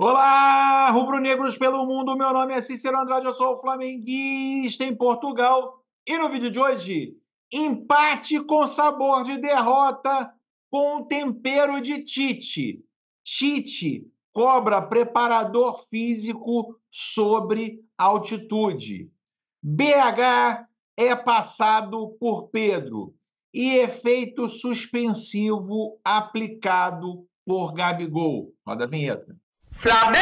Olá, rubro-negros pelo mundo, meu nome é Cícero Andrade, eu sou flamenguista em Portugal. E no vídeo de hoje, empate com sabor de derrota com tempero de Tite. Tite cobra preparador físico sobre altitude. BH é passado por Pedro e efeito suspensivo aplicado por Gabigol. Roda a vinheta. Flamengo!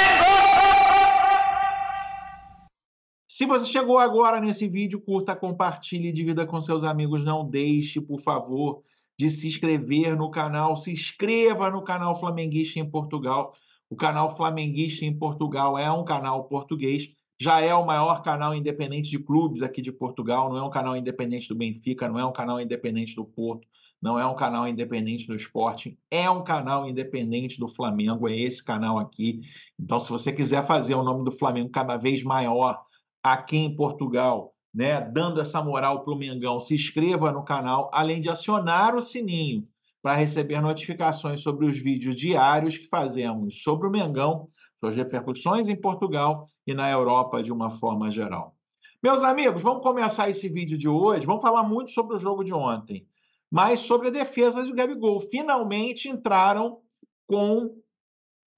Se você chegou agora nesse vídeo, curta, compartilhe, divida com seus amigos. Não deixe, por favor, de se inscrever no canal. Se inscreva no canal Flamenguista em Portugal. O canal Flamenguista em Portugal é um canal português. Já é o maior canal independente de clubes aqui de Portugal. Não é um canal independente do Benfica, não é um canal independente do Porto, não é um canal independente do Sporting. É um canal independente do Flamengo. É esse canal aqui. Então, se você quiser fazer o nome do Flamengo cada vez maior aqui em Portugal, né, dando essa moral para o Mengão, se inscreva no canal, além de acionar o sininho para receber notificações sobre os vídeos diários que fazemos sobre o Mengão, suas repercussões em Portugal e na Europa de uma forma geral. Meus amigos, vamos começar esse vídeo de hoje. Vamos falar muito sobre o jogo de ontem, mas sobre a defesa do Gabigol. Finalmente entraram com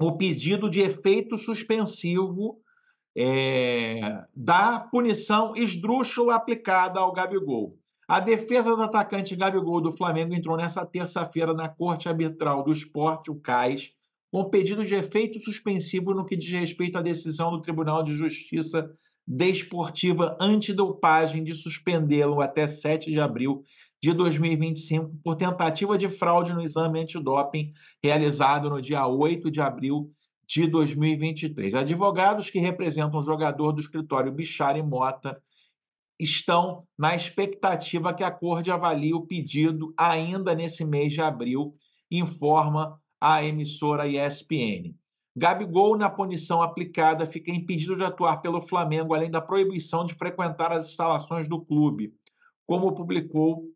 o pedido de efeito suspensivo da punição esdrúxula aplicada ao Gabigol. A defesa do atacante Gabigol do Flamengo entrou nessa terça-feira na Corte Arbitral do Esporte, o CAS, com pedido de efeito suspensivo no que diz respeito à decisão do Tribunal de Justiça Desportiva Antidopagem de suspendê-lo até 7 de abril de 2025 por tentativa de fraude no exame antidoping realizado no dia 8 de abril de 2023. Advogados que representam o jogador do escritório Bichara e Mota estão na expectativa que a Corte avalie o pedido ainda nesse mês de abril, informa a emissora ESPN. Gabigol, na punição aplicada, fica impedido de atuar pelo Flamengo, além da proibição de frequentar as instalações do clube, como publicou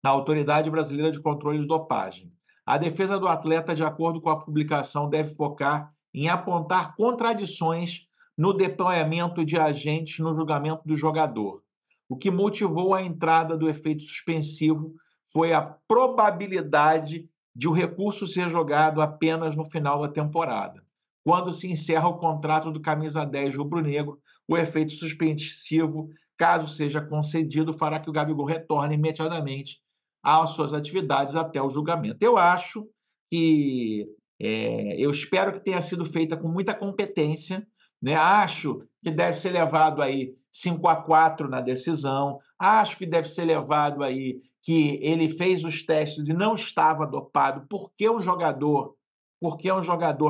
a Autoridade Brasileira de Controle de Dopagem. A defesa do atleta, de acordo com a publicação, deve focar em apontar contradições no deployamento de agentes no julgamento do jogador. O que motivou a entrada do efeito suspensivo foi a probabilidade de o recurso ser jogado apenas no final da temporada. Quando se encerra o contrato do camisa 10 rubro-negro, o efeito suspensivo, caso seja concedido, fará que o Gabigol retorne imediatamente às suas atividades até o julgamento. Eu acho que eu espero que tenha sido feita com muita competência, né? Acho que deve ser levado aí 5-4 na decisão, acho que deve ser levado aí que ele fez os testes e não estava dopado, porque um jogador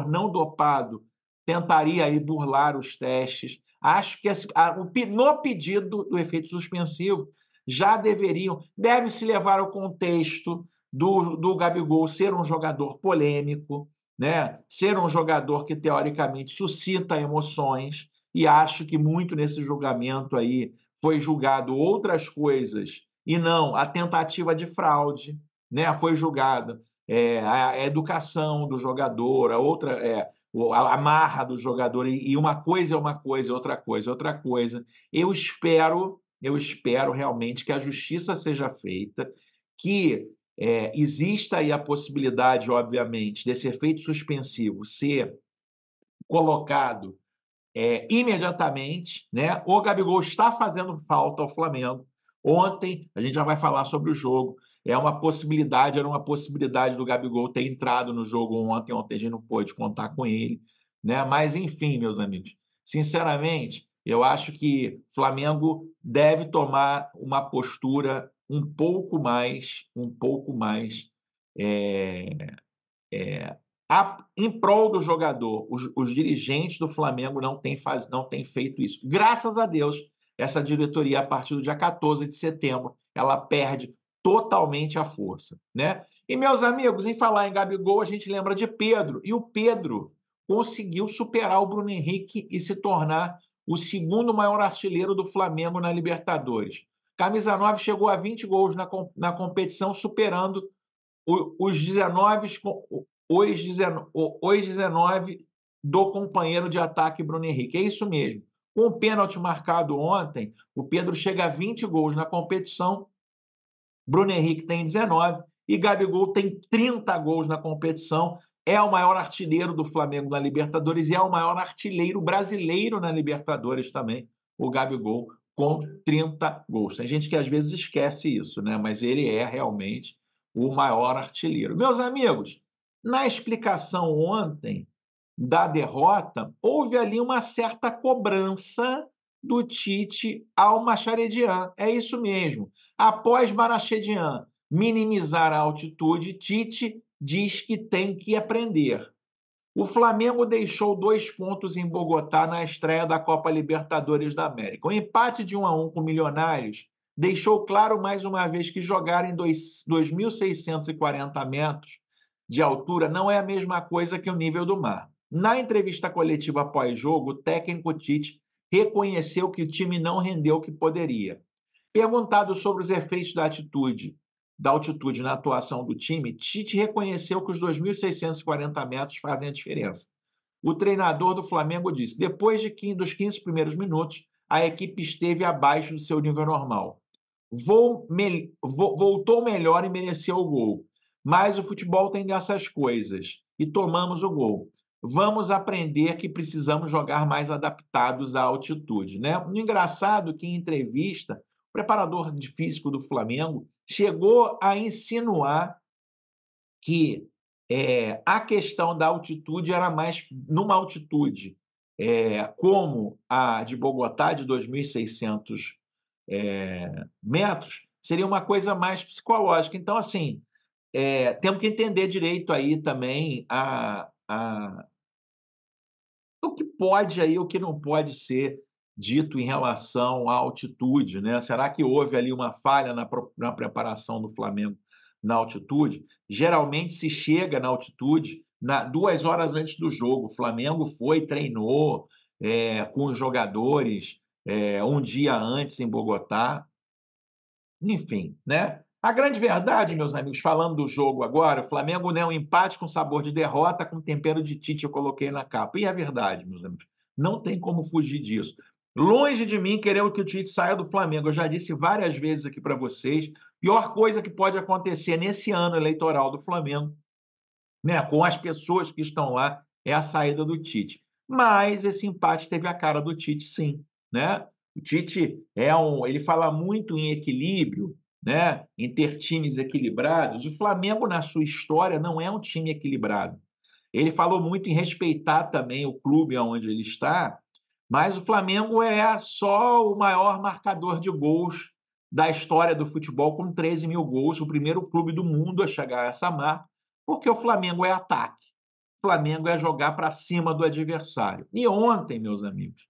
não dopado tentaria aí burlar os testes. Acho que no pedido do efeito suspensivo já deve-se levar ao contexto do Gabigol ser um jogador polêmico, né? Ser um jogador que, teoricamente, suscita emoções, e acho que muito nesse julgamento aí foi julgado outras coisas, e não a tentativa de fraude, né? Foi julgada a educação do jogador, a marra do jogador, e uma coisa é uma coisa, outra coisa é outra coisa. Eu espero realmente que a justiça seja feita, que exista aí a possibilidade, obviamente, desse efeito suspensivo ser colocado imediatamente, né? O Gabigol está fazendo falta ao Flamengo. Ontem, a gente já vai falar sobre o jogo, era uma possibilidade do Gabigol ter entrado no jogo ontem a gente não pôde contar com ele, né? Mas, enfim, meus amigos, sinceramente, eu acho que o Flamengo deve tomar uma postura um pouco mais em prol do jogador. Os dirigentes do Flamengo não têm feito isso. Graças a Deus, essa diretoria, a partir do dia 14 de setembro, ela perde totalmente a força, né? E, meus amigos, em falar em Gabigol, a gente lembra de Pedro. E o Pedro conseguiu superar o Bruno Henrique e se tornar o segundo maior artilheiro do Flamengo na Libertadores. Camisa 9 chegou a 20 gols na competição, superando os 19 do companheiro de ataque Bruno Henrique. É isso mesmo. Com o pênalti marcado ontem, o Pedro chega a 20 gols na competição, Bruno Henrique tem 19 e Gabigol tem 30 gols na competição. É o maior artilheiro do Flamengo na Libertadores e é o maior artilheiro brasileiro na Libertadores também, o Gabigol, com 30 gols. Tem gente que às vezes esquece isso, né? Mas ele é realmente o maior artilheiro. Meus amigos, na explicação ontem da derrota, houve ali uma certa cobrança do Tite ao Macharedian. É isso mesmo. Após Marachedian minimizar a altitude, Tite diz que tem que aprender. O Flamengo deixou 2 pontos em Bogotá na estreia da Copa Libertadores da América. O empate de 1-1 com o Milionários deixou claro mais uma vez que jogar em 2.640 metros de altura não é a mesma coisa que o nível do mar. Na entrevista coletiva pós-jogo, o técnico Tite reconheceu que o time não rendeu o que poderia. Perguntado sobre os efeitos da altitude na atuação do time, Tite reconheceu que os 2.640 metros fazem a diferença. O treinador do Flamengo disse: depois dos 15 primeiros minutos, a equipe esteve abaixo do seu nível normal. Voltou melhor e mereceu o gol. Mas o futebol tem dessas coisas. E tomamos o gol. Vamos aprender que precisamos jogar mais adaptados à altitude, né? O engraçado é que em entrevista, o preparador de físico do Flamengo chegou a insinuar que a questão da altitude era mais numa altitude como a de Bogotá, de 2.600 metros, seria uma coisa mais psicológica. Então, assim, temos que entender direito aí também o que pode aí, o que não pode ser dito em relação à altitude, né? Será que houve ali uma falha na preparação do Flamengo na altitude? Geralmente se chega na altitude 2 horas antes do jogo. O Flamengo treinou com os jogadores um dia antes em Bogotá. Enfim, né? A grande verdade, meus amigos, falando do jogo agora, o Flamengo, né, um empate com sabor de derrota, com tempero de Tite, eu coloquei na capa. E é verdade, meus amigos, não tem como fugir disso. Longe de mim querer que o Tite saia do Flamengo. Eu já disse várias vezes aqui para vocês, pior coisa que pode acontecer nesse ano eleitoral do Flamengo, né, com as pessoas que estão lá, é a saída do Tite. Mas esse empate teve a cara do Tite, sim, né? O Tite ele fala muito em equilíbrio, né? Em ter times equilibrados. O Flamengo, na sua história, não é um time equilibrado. Ele falou muito em respeitar também o clube onde ele está, mas o Flamengo é só o maior marcador de gols da história do futebol, com 13 mil gols, o primeiro clube do mundo a chegar a essa marca, porque o Flamengo é ataque. O Flamengo é jogar para cima do adversário. E ontem, meus amigos,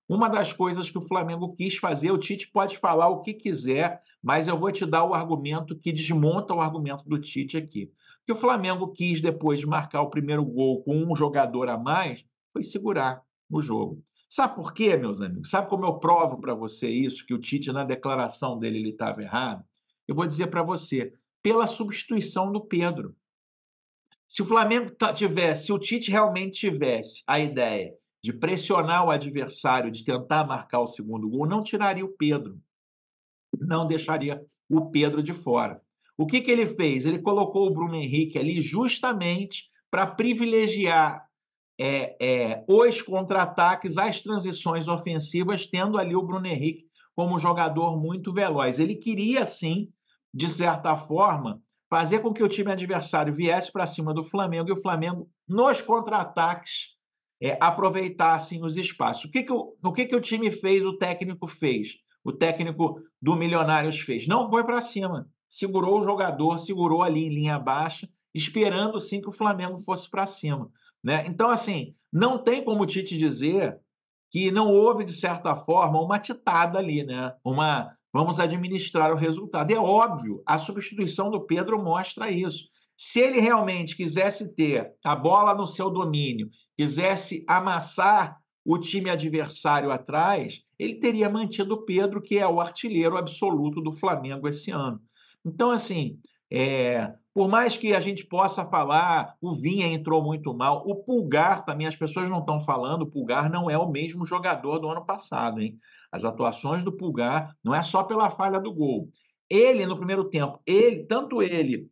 uma das coisas que o Flamengo quis fazer, o Tite pode falar o que quiser, mas eu vou te dar o argumento que desmonta o argumento do Tite aqui. Que o Flamengo quis, depois de marcar o primeiro gol com um jogador a mais, foi segurar o jogo. Sabe por quê, meus amigos? Sabe como eu provo para você isso, que o Tite, na declaração dele, ele estava errado? Eu vou dizer para você, pela substituição do Pedro. Se o Flamengo se o Tite realmente tivesse a ideia de pressionar o adversário, de tentar marcar o segundo gol, não tiraria o Pedro, não deixaria o Pedro de fora. O que ele fez? Ele colocou o Bruno Henrique ali justamente para privilegiar os contra-ataques, as transições ofensivas, tendo ali o Bruno Henrique como jogador muito veloz. Ele queria, sim, de certa forma, fazer com que o time adversário viesse para cima do Flamengo e o Flamengo, nos contra-ataques, aproveitassem os espaços. O que o time fez, o técnico fez? O técnico do Milionários fez? Não foi para cima. Segurou o jogador, segurou ali em linha baixa, esperando sim que o Flamengo fosse para cima, né? Então, assim, não tem como o Tite dizer que não houve, de certa forma, uma titada ali, né? Vamos administrar o resultado. É óbvio, a substituição do Pedro mostra isso. Se ele realmente quisesse ter a bola no seu domínio, quisesse amassar o time adversário atrás, ele teria mantido o Pedro, que é o artilheiro absoluto do Flamengo esse ano. Então, assim, Por mais que a gente possa falar, o Vinha entrou muito mal, o Pulgar também, as pessoas não estão falando, o Pulgar não é o mesmo jogador do ano passado, hein? As atuações do Pulgar não é só pela falha do gol. Ele, no primeiro tempo, tanto ele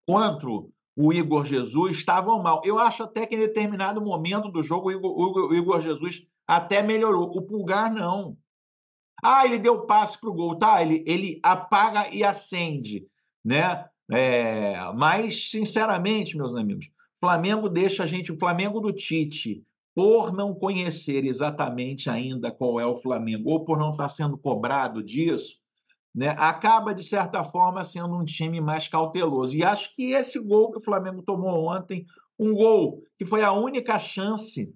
quanto o Igor Jesus estavam mal. Eu acho até que em determinado momento do jogo o Igor Jesus até melhorou. O Pulgar não. Ah, ele deu passe para o gol, tá? Ele apaga e acende, né? Mas, sinceramente, meus amigos, Flamengo deixa a gente, o Flamengo do Tite, por não conhecer exatamente ainda qual é o Flamengo, ou por não estar sendo cobrado disso, né, acaba, de certa forma, sendo um time mais cauteloso. E acho que esse gol que o Flamengo tomou ontem, um gol que foi a única chance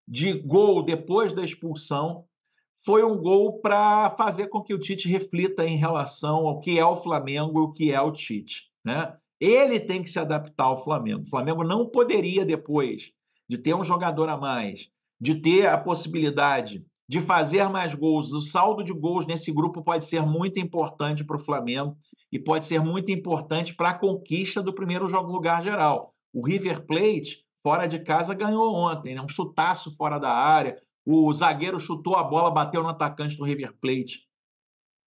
de gol depois da expulsão, foi um gol para fazer com que o Tite reflita em relação ao que é o Flamengo e o que é o Tite, né? Ele tem que se adaptar ao Flamengo. O Flamengo não poderia, depois de ter um jogador a mais, de ter a possibilidade de fazer mais gols, o saldo de gols nesse grupo pode ser muito importante para o Flamengo e pode ser muito importante para a conquista do primeiro lugar geral. O River Plate, fora de casa, ganhou ontem, né? Um chutaço fora da área, o zagueiro chutou a bola, bateu no atacante do River Plate.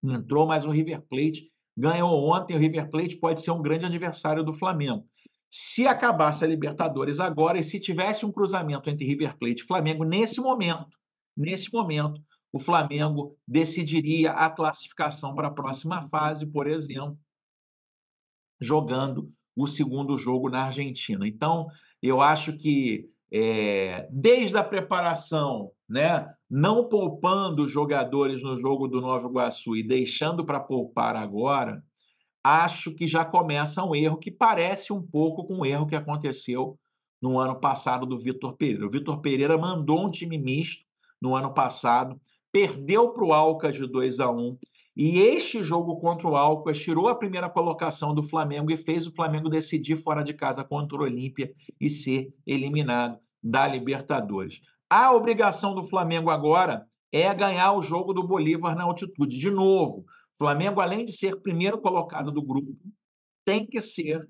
Entrou, mas o River Plate ganhou ontem. O River Plate pode ser um grande adversário do Flamengo. Se acabasse a Libertadores agora e se tivesse um cruzamento entre River Plate e Flamengo, nesse momento, o Flamengo decidiria a classificação para a próxima fase, por exemplo, jogando o segundo jogo na Argentina. Então, eu acho que desde a preparação, né, não poupando os jogadores no jogo do Nova Iguaçu e deixando para poupar agora, acho que já começa um erro que parece um pouco com o erro que aconteceu no ano passado do Vitor Pereira. O Vitor Pereira mandou um time misto no ano passado, perdeu para o Alcas de 2-1, e este jogo contra o Alcas tirou a primeira colocação do Flamengo e fez o Flamengo decidir fora de casa contra o Olímpia e ser eliminado da Libertadores. A obrigação do Flamengo agora é ganhar o jogo do Bolívar na altitude. De novo, o Flamengo, além de ser primeiro colocado do grupo, tem que ser,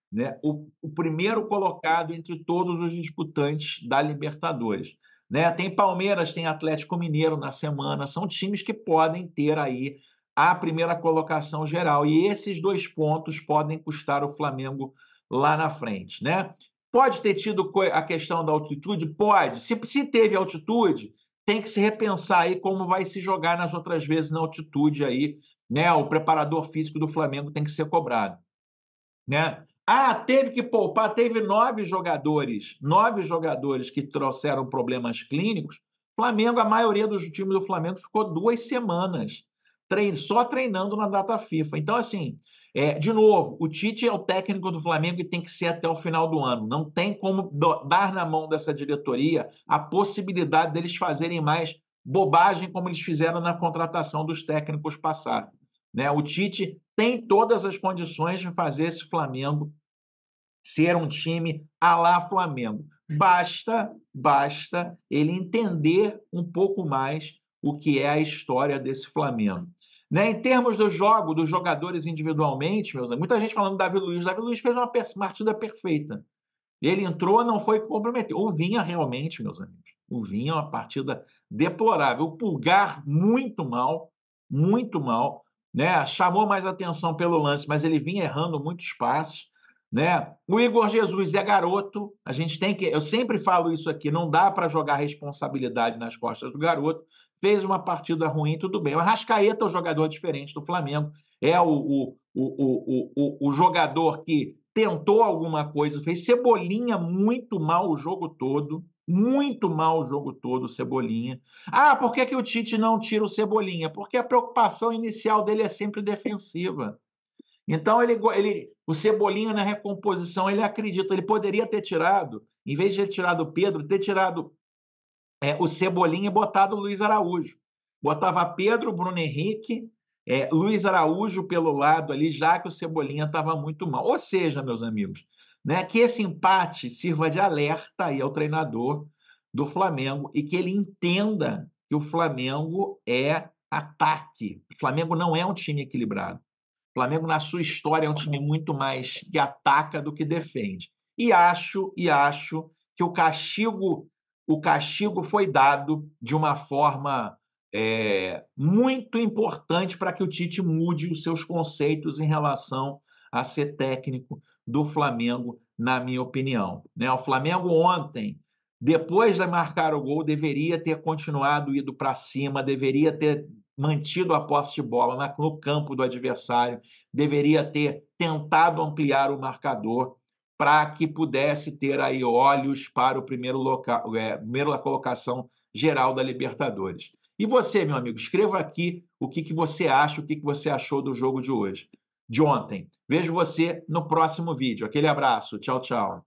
né, o primeiro colocado entre todos os disputantes da Libertadores. Né? Tem Palmeiras, tem Atlético Mineiro na semana, são times que podem ter aí a primeira colocação geral. E esses 2 pontos podem custar o Flamengo lá na frente. Né? Pode ter tido a questão da altitude? Pode. Se teve altitude, tem que se repensar aí como vai se jogar nas outras vezes na altitude aí. Né? O preparador físico do Flamengo tem que ser cobrado. Né? Ah, teve que poupar, teve 9 jogadores que trouxeram problemas clínicos. Flamengo, a maioria dos times do Flamengo ficou 2 semanas só treinando na data FIFA. Então, assim, de novo, o Tite é o técnico do Flamengo e tem que ser até o final do ano. Não tem como dar na mão dessa diretoria a possibilidade deles fazerem mais bobagem como eles fizeram na contratação dos técnicos passados. Né? O Tite tem todas as condições de fazer esse Flamengo ser um time à la Flamengo. Basta ele entender um pouco mais o que é a história desse Flamengo. Né? Em termos do jogo, dos jogadores individualmente, meus amigos, muita gente falando do Davi Luiz. Davi Luiz fez uma partida perfeita. Ele entrou, não foi comprometer. O Vinha, realmente, meus amigos, o Vinha é uma partida deplorável. O Pulgar, muito mal, né? Chamou mais atenção pelo lance, mas ele vinha errando muitos passes. Né? O Igor Jesus é garoto, a gente tem que, eu sempre falo isso aqui, não dá para jogar responsabilidade nas costas do garoto. Fez uma partida ruim, tudo bem. O Arrascaeta é o jogador diferente do Flamengo, é o jogador que tentou alguma coisa, fez. Cebolinha muito mal o jogo todo, Cebolinha. Ah, por que o Tite não tira o Cebolinha? Porque a preocupação inicial dele é sempre defensiva. Então, o Cebolinha na recomposição, ele acredita, ele poderia ter tirado, em vez de ter tirado o Pedro, ter tirado o Cebolinha e botado o Luiz Araújo. Botava Pedro, Bruno Henrique, Luiz Araújo pelo lado ali, já que o Cebolinha estava muito mal. Ou seja, meus amigos, né, que esse empate sirva de alerta aí ao treinador do Flamengo e que ele entenda que o Flamengo é ataque. O Flamengo não é um time equilibrado. O Flamengo, na sua história, é um time muito mais que ataca do que defende. E acho que o castigo foi dado de uma forma muito importante para que o Tite mude os seus conceitos em relação a ser técnico do Flamengo, na minha opinião. Né? O Flamengo ontem, depois de marcar o gol, deveria ter continuado ido para cima, deveria ter mantido a posse de bola no campo do adversário, deveria ter tentado ampliar o marcador para que pudesse ter aí olhos para o primeira colocação geral da Libertadores. E você, meu amigo, escreva aqui o que você acha, o que você achou do jogo de hoje, de ontem. Vejo você no próximo vídeo. Aquele abraço. Tchau, tchau.